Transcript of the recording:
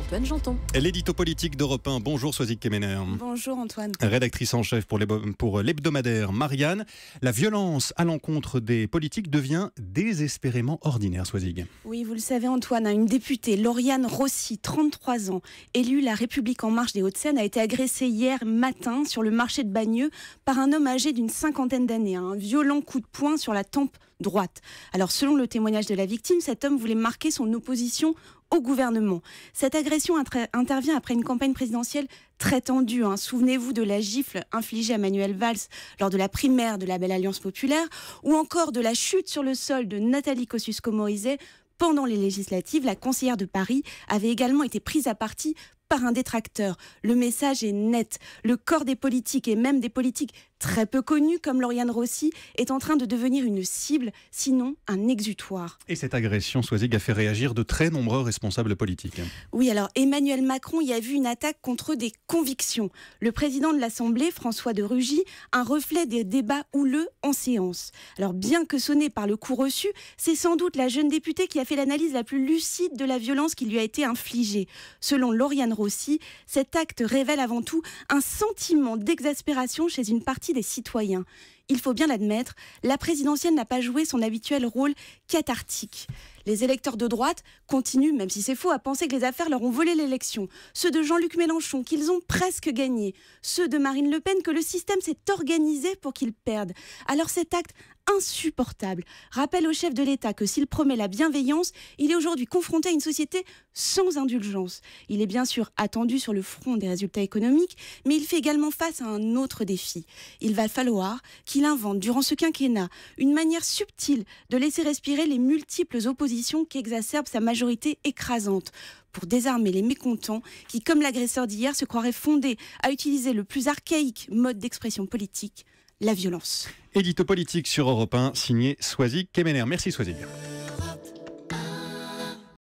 Antoine Janton. L'édito politique d'Europe 1. Bonjour Soisic Kemener. Bonjour Antoine. Rédactrice en chef pour l'hebdomadaire Marianne. La violence à l'encontre des politiques devient désespérément ordinaire, Soisic. Oui, vous le savez Antoine, une députée, Lauriane Rossi, 33 ans, élue La République En Marche des Hauts-de-Seine, a été agressée hier matin sur le marché de Bagneux par un homme âgé d'une cinquantaine d'années. Un violent coup de poing sur la tempe droite. Alors selon le témoignage de la victime, cet homme voulait marquer son opposition au gouvernement. Cette agression intervient après une campagne présidentielle très tendue. Souvenez-vous de la gifle infligée à Manuel Valls lors de la primaire de la Belle Alliance Populaire, ou encore de la chute sur le sol de Nathalie Kosciusko-Morizet pendant les législatives. La conseillère de Paris avait également été prise à partie par un détracteur. Le message est net. Le corps des politiques, et même des politiques très peu connus comme Lauriane Rossi, est en train de devenir une cible, sinon un exutoire. Et cette agression, Soisic, a fait réagir de très nombreux responsables politiques. Oui, alors Emmanuel Macron y a vu une attaque contre des convictions. Le président de l'Assemblée, François de Rugy, un reflet des débats houleux en séance. Alors bien que sonné par le coup reçu, c'est sans doute la jeune députée qui a fait l'analyse la plus lucide de la violence qui lui a été infligée. Selon Lauriane Rossi, cet acte révèle avant tout un sentiment d'exaspération chez une partie des citoyens. Il faut bien l'admettre, la présidentielle n'a pas joué son habituel rôle cathartique. Les électeurs de droite continuent, même si c'est faux, à penser que les affaires leur ont volé l'élection. Ceux de Jean-Luc Mélenchon, qu'ils ont presque gagné. Ceux de Marine Le Pen, que le système s'est organisé pour qu'ils perdent. Alors cet acte insupportable rappelle au chef de l'État que s'il promet la bienveillance, il est aujourd'hui confronté à une société sans indulgence. Il est bien sûr attendu sur le front des résultats économiques, mais il fait également face à un autre défi. Il va falloir qu'il invente durant ce quinquennat une manière subtile de laisser respirer les multiples oppositions qui exacerbent sa majorité écrasante, pour désarmer les mécontents qui, comme l'agresseur d'hier, se croiraient fondés à utiliser le plus archaïque mode d'expression politique, la violence. Édito politique sur Europe 1, signé Soisic Kemener. Merci Soisic.